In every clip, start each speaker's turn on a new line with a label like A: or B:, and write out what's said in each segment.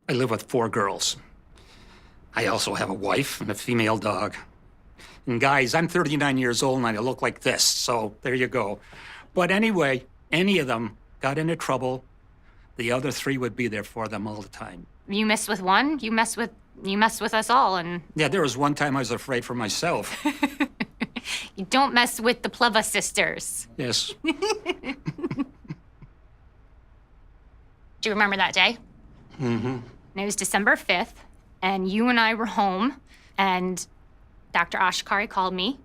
A: I live with 4 girls. I also have a wife and a female dog. And guys, I'm 39 years old and I look like this, so there you go. But anyway, any of them got into trouble, the other 3 would be there for them all the time.
B: You mess with one, you mess with us all, and...
A: Yeah, there was one time I was afraid for myself.
B: You don't mess with the Pleva sisters.
A: Yes.
B: Do you remember that day?
A: Mm-hmm.
B: And it was December 5th, and you and I were home, and Dr. Ashkari called me,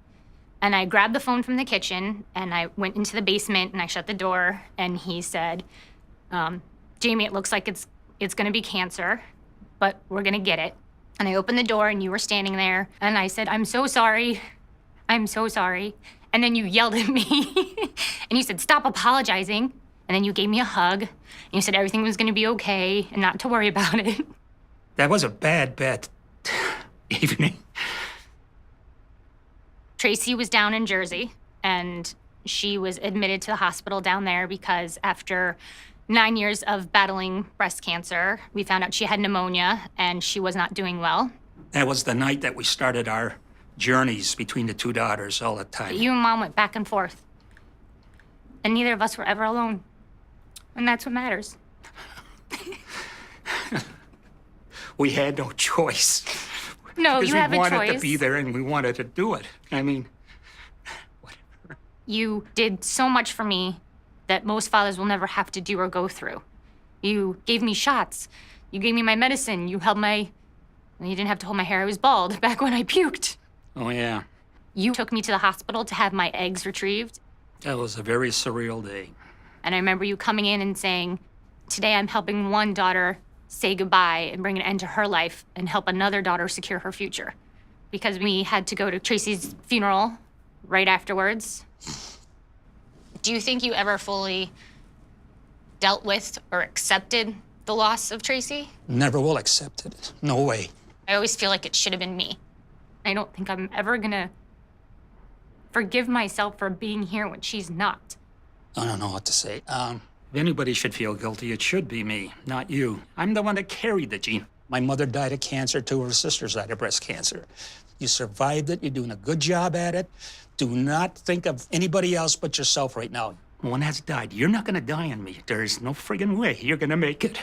B: and I grabbed the phone from the kitchen, and I went into the basement, and I shut the door, and he said, Jamie, it looks like it's gonna be cancer, but we're gonna get it. And I opened the door, and you were standing there, and I said, I'm so sorry. I'm so sorry. And then you yelled at me, and you said, stop apologizing. And then you gave me a hug, and you said everything was gonna be okay, and not to worry about it.
A: That was a bad evening.
B: Tracy was down in Jersey, and she was admitted to the hospital down there because after 9 years of battling breast cancer, we found out she had pneumonia, and she was not doing well.
A: That was the night that we started our journeys between the 2 daughters all the time.
B: But you and Mom went back and forth, and neither of us were ever alone. And that's what matters.
A: We had no choice.
B: No, you have a choice.
A: We wanted to be there and we wanted to do it. I mean, whatever.
B: You did so much for me that most fathers will never have to do or go through. You gave me shots. You gave me my medicine. You didn't have to hold my hair. I was bald back when I puked.
A: Oh, yeah.
B: You took me to the hospital to have my eggs retrieved.
A: That was a very surreal day.
B: And I remember you coming in and saying, today I'm helping one daughter say goodbye and bring an end to her life and help another daughter secure her future. Because we had to go to Tracy's funeral right afterwards. Do you think you ever fully dealt with or accepted the loss of Tracy?
A: Never will accept it. No way.
B: I always feel like it should have been me. I don't think I'm ever gonna forgive myself for being here when she's not.
A: I don't know what to say. If anybody should feel guilty, it should be me, not you. I'm the one that carried the gene. My mother died of cancer, 2 of her sisters died of breast cancer. You survived it, you're doing a good job at it. Do not think of anybody else but yourself right now. One has died. You're not gonna die on me. There's no friggin' way you're gonna make it.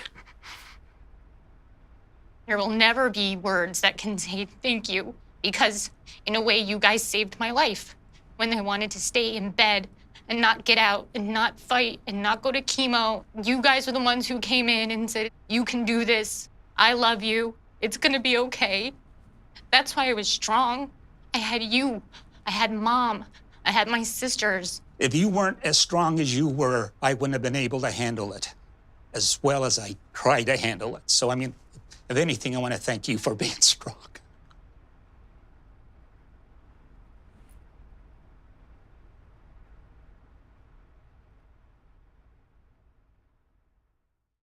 B: There will never be words that can say thank you, because in a way you guys saved my life. When I wanted to stay in bed and not get out and not fight and not go to chemo, you guys were the ones who came in and said, you can do this. I love you. It's gonna be okay. That's why I was strong. I had you. I had Mom. I had my sisters.
A: If you weren't as strong as you were, I wouldn't have been able to handle it as well as I tried to handle it. So, I mean, if anything, I want to thank you for being strong.